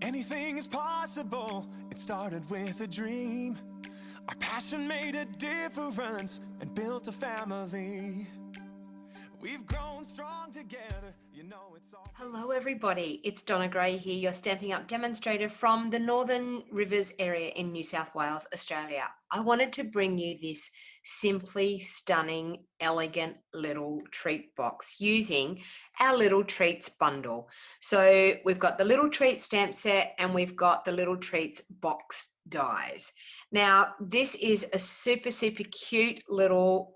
Anything is possible. It started with a dream. Our passion made a difference and built a family. We've grown strong together. You know it's all. Hello everybody, it's Donna Gray here, your Stampin' Up demonstrator from the Northern Rivers area in New South Wales, Australia. I wanted to bring you this simply stunning, elegant little treat box using our Little Treats bundle. So we've got the Little Treats stamp set and we've got the Little Treats box dies. Now this is a super cute little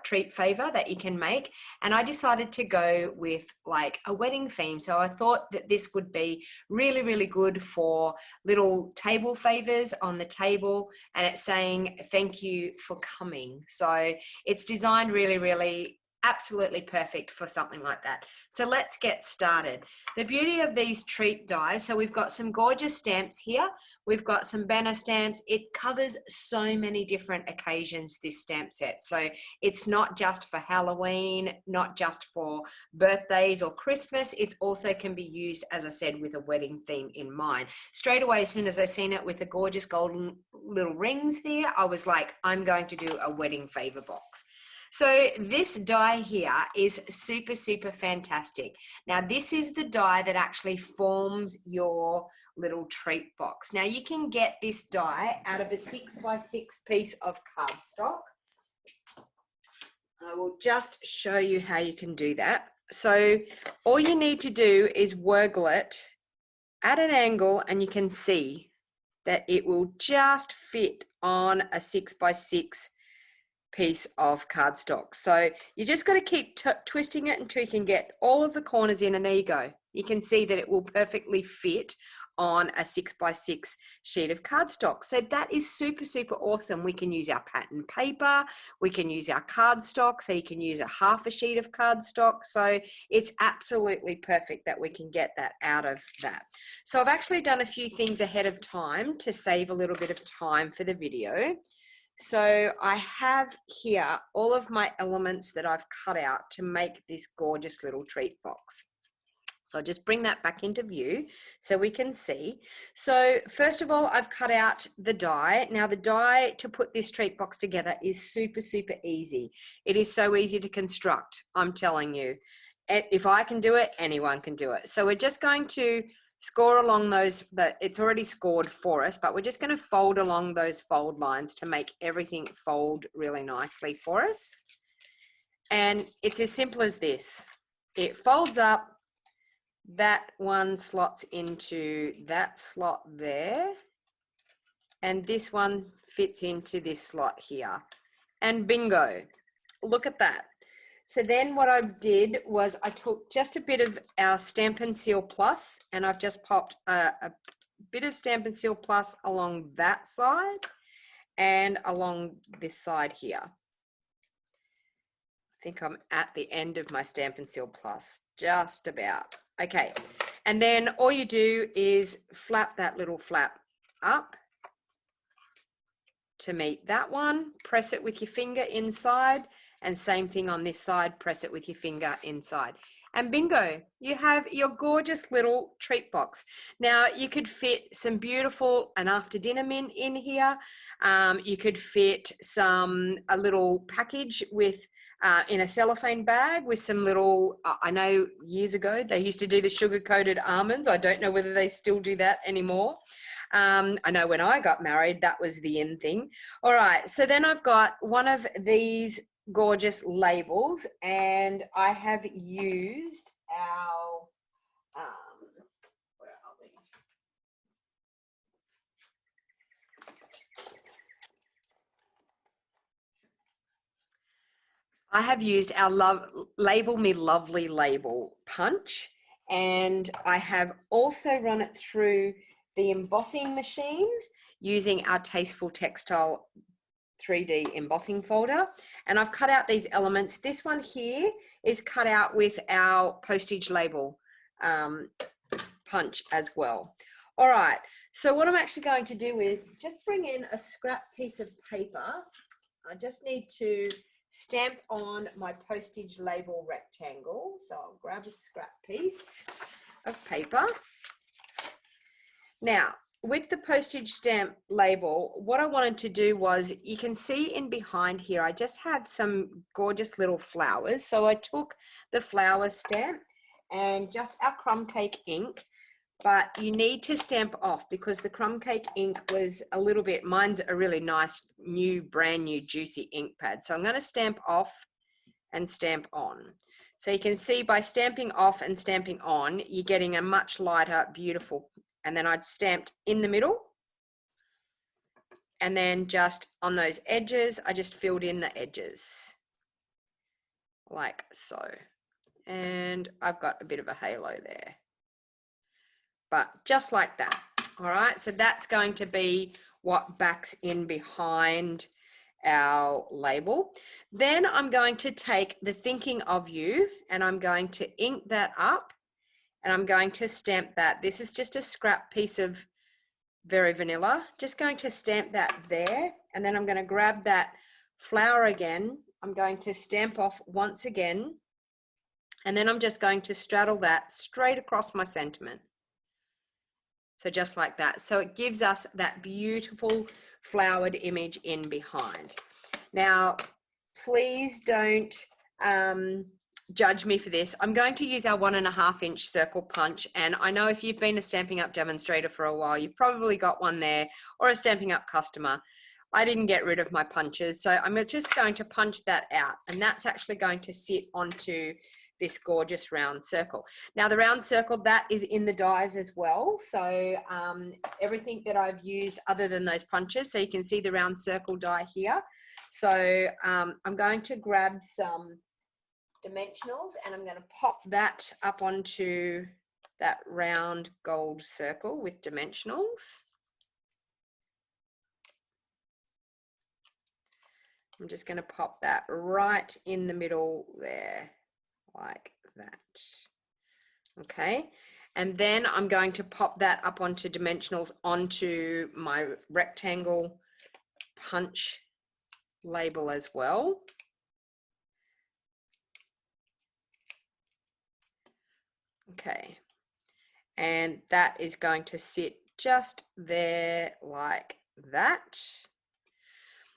treat favor that you can make, and I decided to go with like a wedding theme. So I thought that this would be really good for little table favors on the table, and it's saying thank you for coming. So it's designed really absolutely perfect for something like that. So let's get started. The beauty of these treat dies, so we've got some gorgeous stamps here. We've got some banner stamps. It covers so many different occasions, this stamp set. So it's not just for Halloween, not just for birthdays or Christmas. It also can be used, as I said, with a wedding theme in mind. Straight away, as soon as I seen it with the gorgeous golden little rings there, I was like, I'm going to do a wedding favor box. So this die here is super fantastic. Now this is the die that actually forms your little treat box. Now you can get this die out of a 6x6 piece of cardstock. I will just show you how you can do that. So all you need to do is wurgle it at an angle, and you can see that it will just fit on a 6x6 piece of cardstock. So you just got to keep twisting it until you can get all of the corners in, and there you go. You can see that it will perfectly fit on a 6x6 sheet of cardstock. So that is super awesome. We can use our pattern paper, we can use our cardstock, so you can use a half a sheet of cardstock. So it's absolutely perfect that we can get that out of that. So I've actually done a few things ahead of time to save a little bit of time for the video. So I have here all of my elements that I've cut out to make this gorgeous little treat box. So I'll just bring that back into view so we can see. So first of all, I've cut out the die. Now the die to put this treat box together is super easy. It is so easy to construct, I'm telling you. If I can do it, anyone can do it. So we're just going to score along those, that it's already scored for us, but we're just going to fold along those fold lines to make everything fold really nicely for us. And it's as simple as this. It folds up, that one slots into that slot there, and this one fits into this slot here, and bingo, look at that. So then what I did was I took just a bit of our Stampin' Seal Plus, and I've just popped a bit of Stampin' Seal Plus along that side and along this side here. I think I'm at the end of my Stampin' Seal Plus, just about. Okay, and then all you do is flap that little flap up to meet that one, press it with your finger inside, and same thing on this side, press it with your finger inside. And bingo, you have your gorgeous little treat box. Now you could fit some beautiful and after dinner mint in here. You could fit a little package with in a cellophane bag with some little, I know years ago they used to do the sugar-coated almonds. I don't know whether they still do that anymore. I know when I got married, that was the in thing. All right, so then I've got one of these gorgeous labels, and I have used our where are we? I have used our Label Me Lovely label punch, and I have also run it through the embossing machine using our Tasteful Textile 3D embossing folder, and I've cut out these elements. This one here is cut out with our postage label punch as well. All right, so what I'm actually going to do is just bring in a scrap piece of paper. I just need to stamp on my postage label rectangle, so I'll grab a scrap piece of paper. Now, with the postage stamp label, what I wanted to do was, you can see in behind here, I just have some gorgeous little flowers. So I took the flower stamp and just our crumb cake ink, but you need to stamp off because the crumb cake ink was a little bit, mine's a really nice new, brand new juicy ink pad. So I'm going to stamp off and stamp on. So you can see by stamping off and stamping on, you're getting a much lighter, beautiful. And then I'd stamped in the middle. And then just on those edges, I just filled in the edges like so. And I've got a bit of a halo there, but just like that. All right, so that's going to be what backs in behind our label. Then I'm going to take the Thinking of You and I'm going to ink that up and I'm going to stamp that. This is just a scrap piece of Very Vanilla. Just going to stamp that there, and then I'm going to grab that flower again. I'm going to stamp off once again, and then I'm just going to straddle that straight across my sentiment. So just like that. So it gives us that beautiful flowered image in behind. Now, please don't judge me for this. I'm going to use our 1.5 inch circle punch. And I know if you've been a Stampin' Up demonstrator for a while, you've probably got one there, or a Stampin' Up customer. I didn't get rid of my punches. So I'm just going to punch that out. And that's actually going to sit onto this gorgeous round circle. Now the round circle, that is in the dies as well. So everything that I've used other than those punches, so you can see the round circle die here. So I'm going to grab some dimensionals and I'm going to pop that up onto that round gold circle with dimensionals. I'm just going to pop that right in the middle there, like that. Okay, and then I'm going to pop that up onto dimensionals onto my rectangle punch label as well. Okay, and that is going to sit just there like that.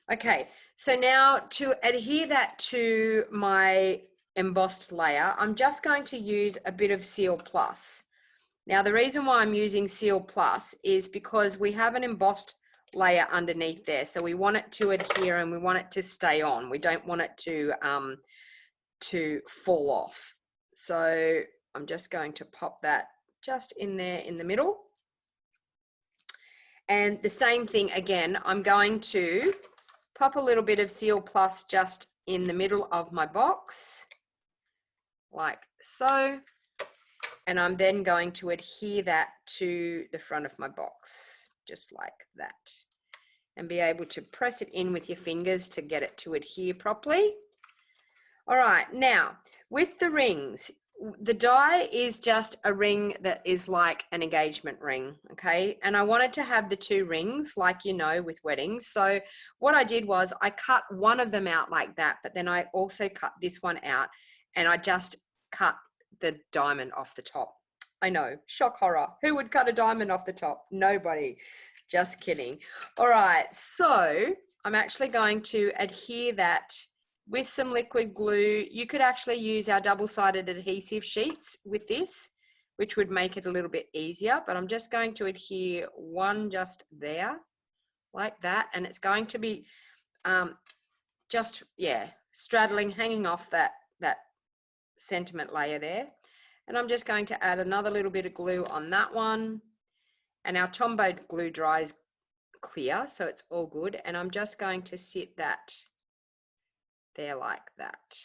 Okay, so now to adhere that to my embossed layer, I'm just going to use a bit of Seal Plus. Now the reason why I'm using Seal Plus is because we have an embossed layer underneath there, so we want it to adhere and we want it to stay on. We don't want it to fall off. So I'm just going to pop that just in there in the middle. And the same thing again, I'm going to pop a little bit of Seal Plus just in the middle of my box, like so. And I'm then going to adhere that to the front of my box, just like that. And be able to press it in with your fingers to get it to adhere properly. All right, now with the rings, the die is just a ring that is like an engagement ring, okay? And I wanted to have the 2 rings, like you know, with weddings. So what I did was I cut one of them out like that, but then I also cut this one out and I just cut the diamond off the top. I know, shock horror. Who would cut a diamond off the top? Nobody. Just kidding. All right, so I'm actually going to adhere that with some liquid glue. You could actually use our double-sided adhesive sheets with this, which would make it a little bit easier, but I'm just going to adhere one just there, like that, and it's going to be just, yeah, straddling, hanging off that sentiment layer there. And I'm just going to add another little bit of glue on that one, and our Tombow glue dries clear, so it's all good. And I'm just going to sit that there like that.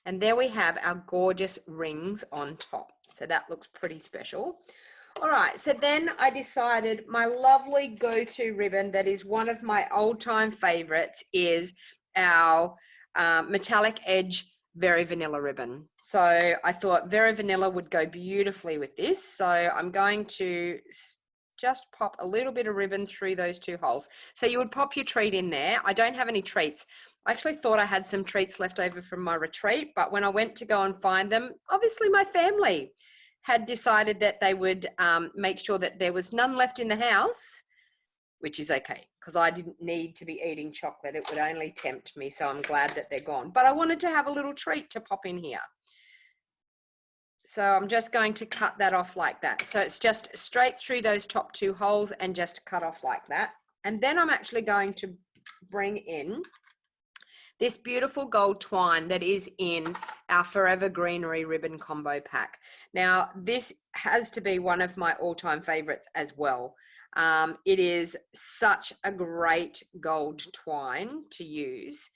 And there we have our gorgeous rings on top. So that looks pretty special. All right, so then I decided my lovely go-to ribbon that is one of my old-time favorites is our metallic edge Very Vanilla ribbon. So I thought Very Vanilla would go beautifully with this. So I'm going to just pop a little bit of ribbon through those 2 holes. So you would pop your treat in there. I don't have any treats. I actually thought I had some treats left over from my retreat, but when I went to go and find them, obviously my family had decided that they would make sure that there was none left in the house, which is okay, because I didn't need to be eating chocolate. It would only tempt me, so I'm glad that they're gone. But I wanted to have a little treat to pop in here. So I'm just going to cut that off like that. So it's just straight through those top 2 holes and just cut off like that. And then I'm actually going to bring in this beautiful gold twine that is in our Forever Greenery ribbon combo pack. Now, this has to be one of my all-time favorites as well. It is such a great gold twine to use.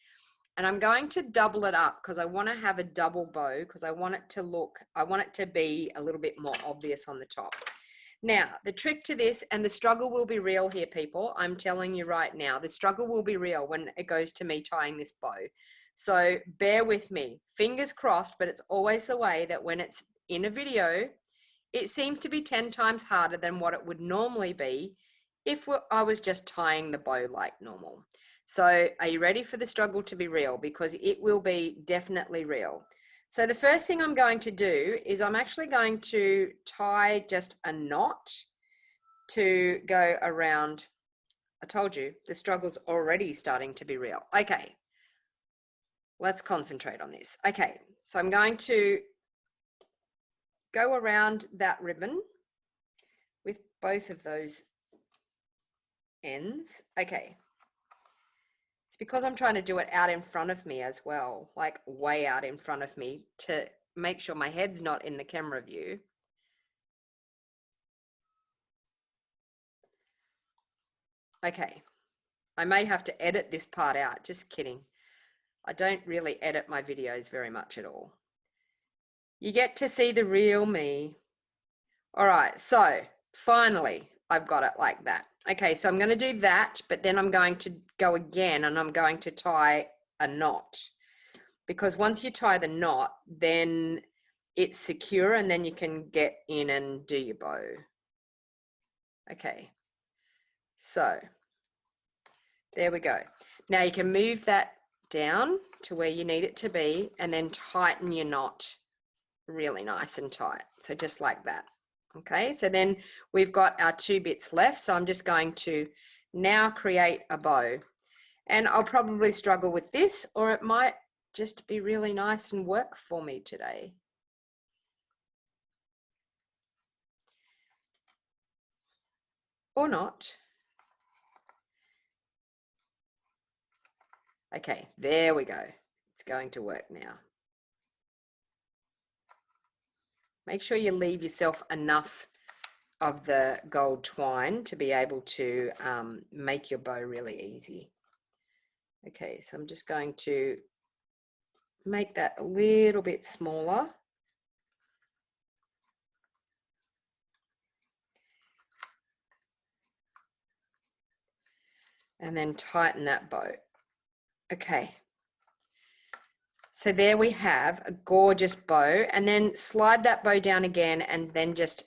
And I'm going to double it up because I want to have a double bow because I want it to be a little bit more obvious on the top. Now, the trick to this, and the struggle will be real here, people. I'm telling you right now, the struggle will be real when it goes to me tying this bow. So bear with me. Fingers crossed, but it's always the way that when it's in a video, it seems to be 10 times harder than what it would normally be if I was just tying the bow like normal. So are you ready for the struggle to be real? Because it will be definitely real. So the first thing I'm going to do is I'm actually going to tie just a knot to go around. I told you the struggle's already starting to be real. Okay, let's concentrate on this. Okay, so I'm going to go around that ribbon with both of those ends. Okay. It's because I'm trying to do it out in front of me as well, like way out in front of me to make sure my head's not in the camera view. Okay, I may have to edit this part out, just kidding. I don't really edit my videos very much at all. You get to see the real me. All right, so finally I've got it like that. Okay, so I'm going to do that, but then I'm going to go again and I'm going to tie a knot, because once you tie the knot, then it's secure and then you can get in and do your bow. Okay, so there we go. Now you can move that down to where you need it to be and then tighten your knot really nice and tight. So just like that. Okay, so then we've got our 2 bits left. So I'm just going to now create a bow. And I'll probably struggle with this, or it might just be really nice and work for me today. Or not. Okay, there we go. It's going to work now. Make sure you leave yourself enough of the gold twine to be able to make your bow really easy. Okay, so I'm just going to make that a little bit smaller. And then tighten that bow. Okay. So there we have a gorgeous bow, and then slide that bow down again and then just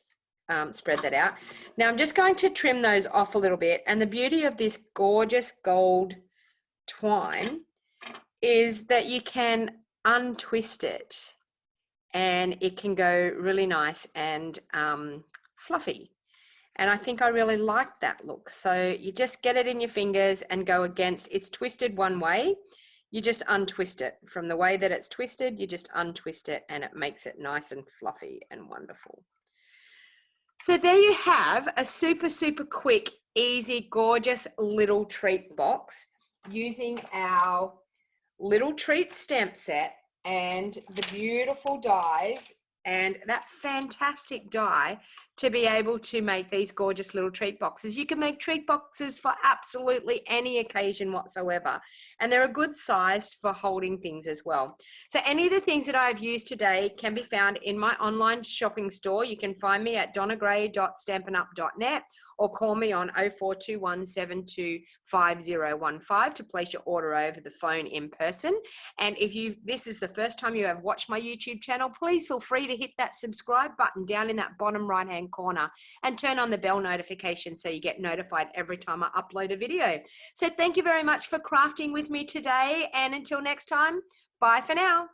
spread that out. Now I'm just going to trim those off a little bit, and the beauty of this gorgeous gold twine is that you can untwist it and it can go really nice and fluffy. And I think I really like that look. So you just get it in your fingers and go against, it's twisted one way. You just untwist it. From the way that it's twisted, you just untwist it and it makes it nice and fluffy and wonderful. So there you have a super, super quick, easy, gorgeous little treat box using our little treat stamp set and the beautiful dies and that fantastic die to be able to make these gorgeous little treat boxes. You can make treat boxes for absolutely any occasion whatsoever. And they're a good size for holding things as well. So any of the things that I've used today can be found in my online shopping store. You can find me at donnagray.stampinup.net or call me on 0421725015 to place your order over the phone in person. And if this is the first time you have watched my YouTube channel, please feel free to hit that subscribe button down in that bottom right hand corner and turn on the bell notification so you get notified every time I upload a video. So thank you very much for crafting with me today, and until next time, bye for now.